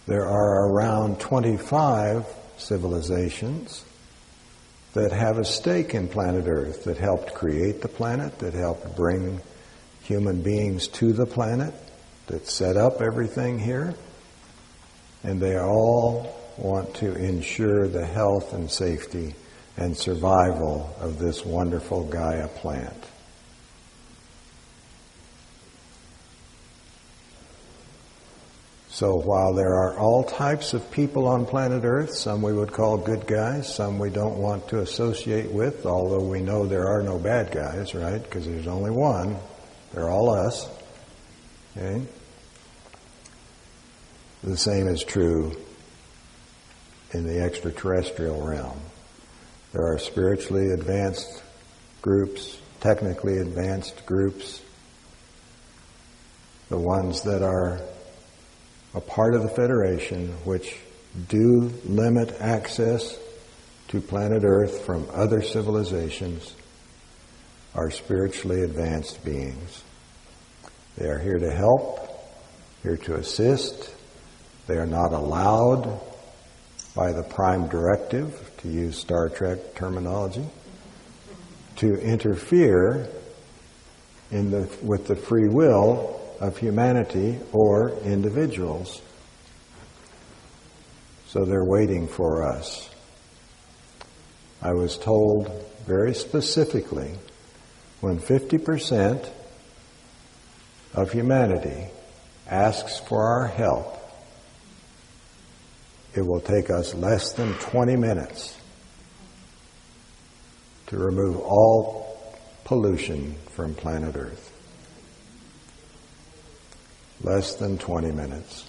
[SPEAKER 1] There are around 25 civilizations that have a stake in planet Earth, that helped create the planet, that helped bring human beings to the planet, that set up everything here. And they all want to ensure the health and safety and survival of this wonderful Gaia plant. So while there are all types of people on planet Earth, some we would call good guys, some we don't want to associate with, although we know there are no bad guys, right? Because there's only one. They're all us. Okay? The same is true in the extraterrestrial realm. There are spiritually advanced groups, technically advanced groups, the ones that are a part of the Federation, which do limit access to planet Earth from other civilizations, are spiritually advanced beings. They are here to help, here to assist. They are not allowed by the Prime Directive, to use Star Trek terminology, to interfere with the free will of humanity or individuals. So they're waiting for us. I was told very specifically, when 50% of humanity asks for our help, it will take us less than 20 minutes to remove all pollution from planet Earth. Less than 20 minutes.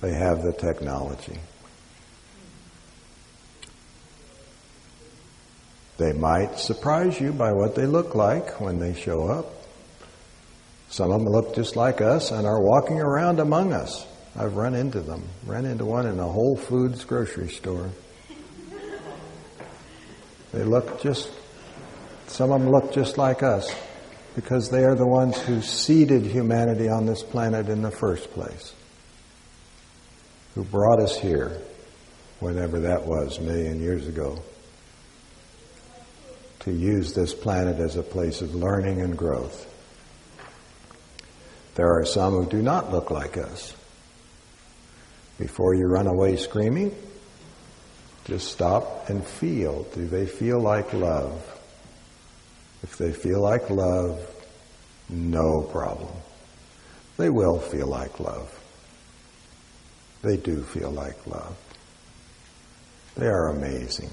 [SPEAKER 1] They have the technology. They might surprise you by what they look like when they show up. Some of them look just like us and are walking around among us. I've run into them. Ran into one in a Whole Foods grocery store. Some of them look just like us because they are the ones who seeded humanity on this planet in the first place. Who brought us here, whenever that was, a million years ago, to use this planet as a place of learning and growth. There are some who do not look like us. Before you run away screaming, just stop and feel. Do they feel like love? If they feel like love, no problem. They will feel like love. They do feel like love. They are amazing.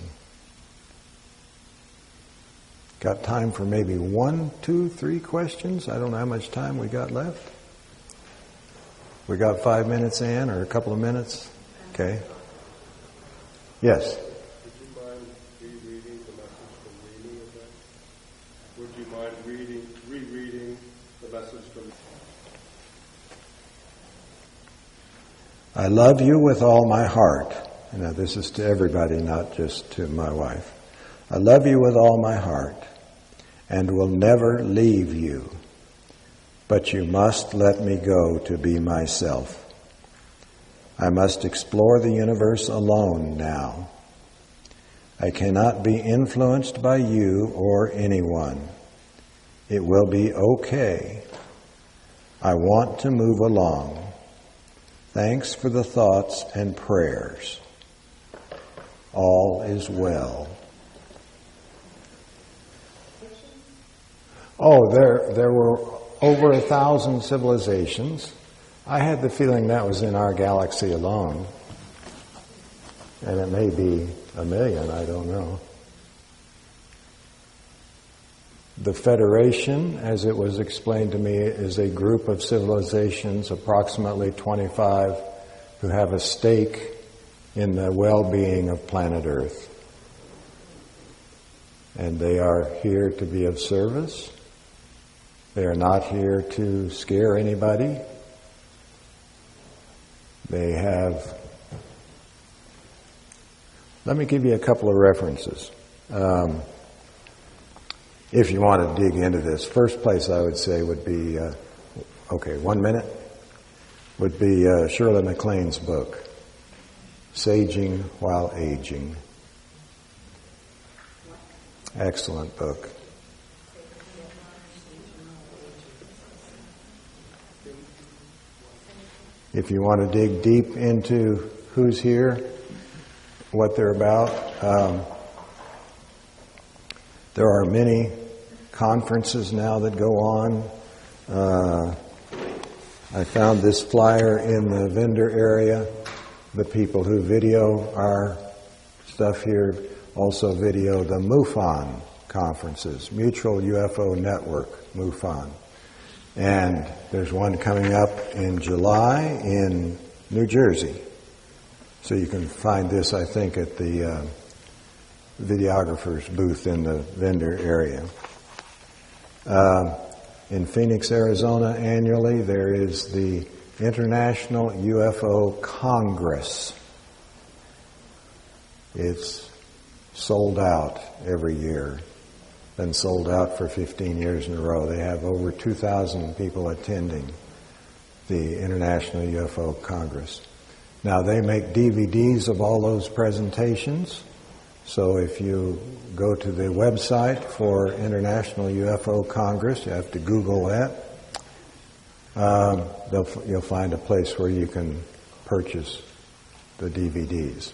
[SPEAKER 1] Got time for maybe 1, 2, 3 questions? I don't know how much time we got left. We got 5 minutes in, or a couple of minutes? Okay. Yes?
[SPEAKER 3] Would you mind rereading the message from Remy again? Would you mind rereading the message from...
[SPEAKER 1] I love you with all my heart. Now this is to everybody, not just to my wife. I love you with all my heart and will never leave you. But you must let me go to be myself. I must explore the universe alone now. I cannot be influenced by you or anyone. It will be okay. I want to move along. Thanks for the thoughts and prayers. All is well. Oh, there were over 1,000 civilizations. I had the feeling that was in our galaxy alone. And it may be 1 million, I don't know. The Federation, as it was explained to me, is a group of civilizations, approximately 25, who have a stake in the well-being of planet Earth. And they are here to be of service. They are not here to scare anybody. They have... Let me give you a couple of references. If you want to dig into this, first place I would say would be, 1 minute, would be Shirley MacLaine's book, Saging While Aging. Excellent book. If you want to dig deep into who's here, what they're about, there are many conferences now that go on. I found this flyer in the vendor area. The people who video our stuff here also video the MUFON conferences, Mutual UFO Network, MUFON. And there's one coming up in July in New Jersey. So you can find this, I think, at the videographer's booth in the vendor area. In Phoenix, Arizona, annually, there is the International UFO Congress. It's sold out every year. Been sold out for 15 years in a row. They have over 2,000 people attending the International UFO Congress. Now, they make DVDs of all those presentations, So if you go to the website for International UFO Congress, you have to Google that. You'll find a place where you can purchase the DVDs.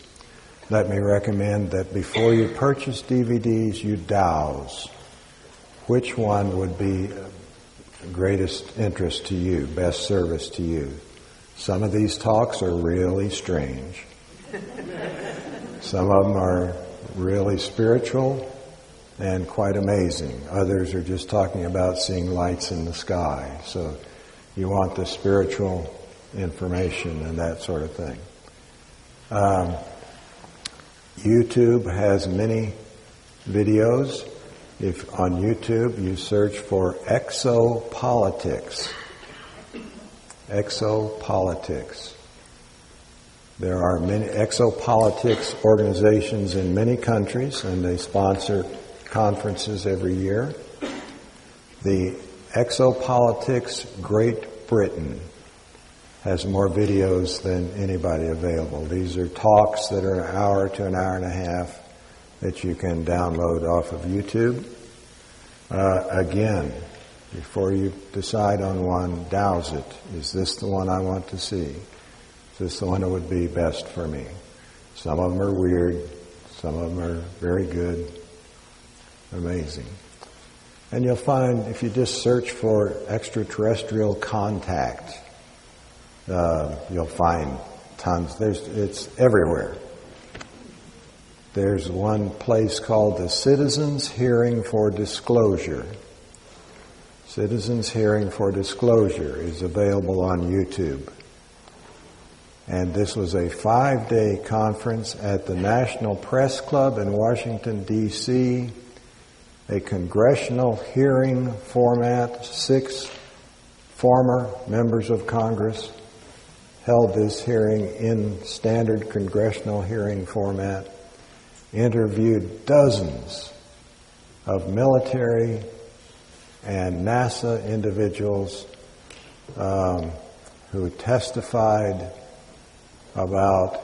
[SPEAKER 1] Let me recommend that before you purchase DVDs, you dowse. Which one would be greatest interest to you, best service to you? Some of these talks are really strange. Some of them are really spiritual and quite amazing. Others are just talking about seeing lights in the sky. So you want the spiritual information and that sort of thing. YouTube has many videos. If on YouTube you search for exopolitics. Exopolitics. There are many exopolitics organizations in many countries, and they sponsor conferences every year. The Exopolitics Great Britain has more videos than anybody available. These are talks that are an hour to an hour and a half that you can download off of YouTube. Again, before you decide on one, dowse it. Is this the one I want to see? Is this the one that would be best for me? Some of them are weird. Some of them are very good. Amazing. And you'll find, if you just search for extraterrestrial contact, you'll find tons. It's everywhere. There's one place called the Citizens Hearing for Disclosure. Citizens Hearing for Disclosure is available on YouTube. And this was a 5-day conference at the National Press Club in Washington, D.C., a congressional hearing format. 6 former members of Congress held this hearing in standard congressional hearing format, interviewed dozens of military and NASA individuals who testified about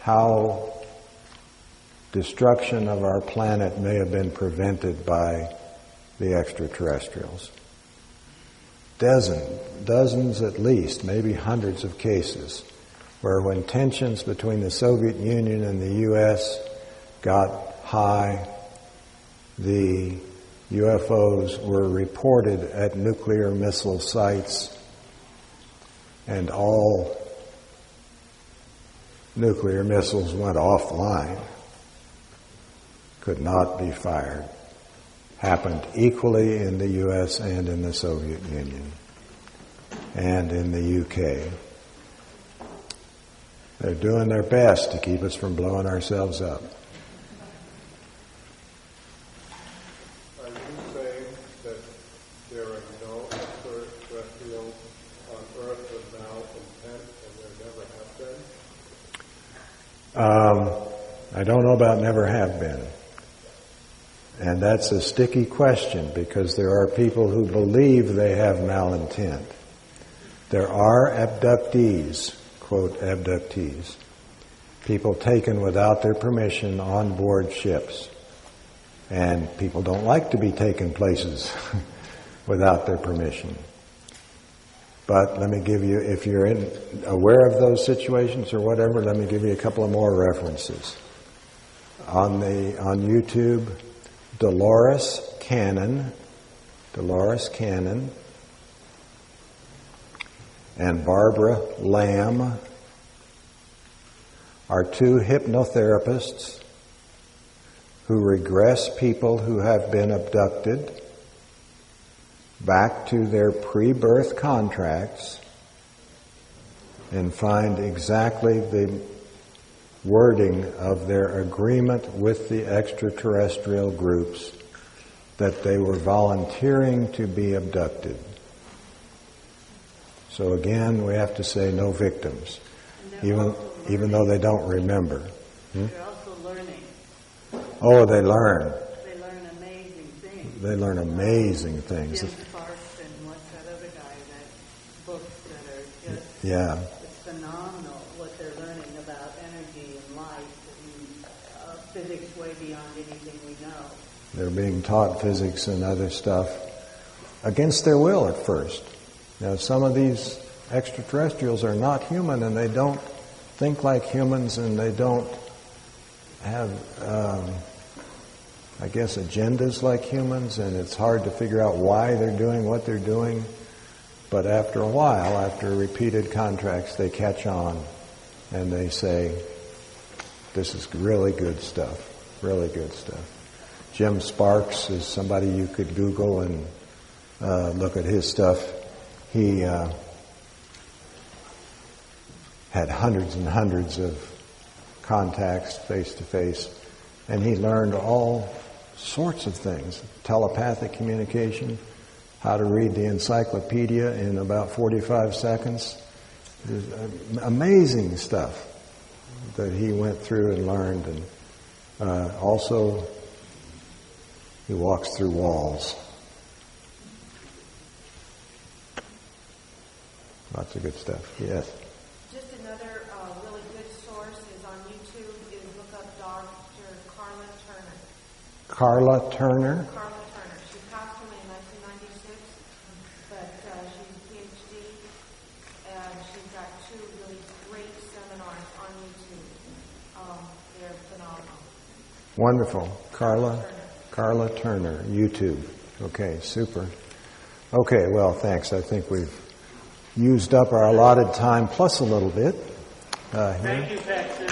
[SPEAKER 1] how destruction of our planet may have been prevented by the extraterrestrials. Dozens at least, maybe hundreds of cases, where when tensions between the Soviet Union and the U.S. got high, the UFOs were reported at nuclear missile sites, and all nuclear missiles went offline, could not be fired. Happened equally in the U.S. and in the Soviet Union and in the UK. They're doing their best to keep us from blowing ourselves up.
[SPEAKER 3] Are you saying that there are no extraterrestrials on Earth that now intent and there never have been?
[SPEAKER 1] I don't know about never have been. And that's a sticky question because there are people who believe they have malintent. There are abductees, quote, abductees, people taken without their permission on board ships. And people don't like to be taken places without their permission. But let me give you, if you're aware of those situations or whatever, let me give you a couple of more references. On YouTube, Dolores Cannon, and Barbara Lamb are 2 hypnotherapists who regress people who have been abducted back to their pre-birth contracts and find exactly the wording of their agreement with the extraterrestrial groups that they were volunteering to be abducted. So again, we have to say no victims, even though they don't remember.
[SPEAKER 4] They're also learning.
[SPEAKER 1] Oh, they learn.
[SPEAKER 4] They learn amazing things.
[SPEAKER 1] They learn amazing things.
[SPEAKER 4] Jim Sparks and what's that other guy, that books that are just
[SPEAKER 1] Yeah.
[SPEAKER 4] it's phenomenal what they're learning about energy and life. way beyond anything we know.
[SPEAKER 1] They're being taught physics and other stuff against their will at first. Now, some of these extraterrestrials are not human, and they don't think like humans, and they don't have, I guess, agendas like humans, and it's hard to figure out why they're doing what they're doing. But after a while, after repeated contracts, they catch on, and they say, this is really good stuff, really good stuff. Jim Sparks is somebody you could Google and look at his stuff. He had hundreds and hundreds of contacts face-to-face, and he learned all sorts of things. Telepathic communication, how to read the encyclopedia in about 45 seconds. There's amazing stuff that he went through and learned. And also, he walks through walls. Lots of good stuff. Yes?
[SPEAKER 2] Just another really good source is on YouTube. Is look up Dr. Carla Turner.
[SPEAKER 1] Carla Turner?
[SPEAKER 2] Carla Turner. She passed away in 1996, but she's a PhD, and she's got 2 really great seminars on YouTube. They're phenomenal.
[SPEAKER 1] Wonderful. Carla Turner, YouTube. Okay, super. Okay, well, thanks. I think we've used up our allotted time plus a little bit. Here.
[SPEAKER 5] Thank you, Paxton.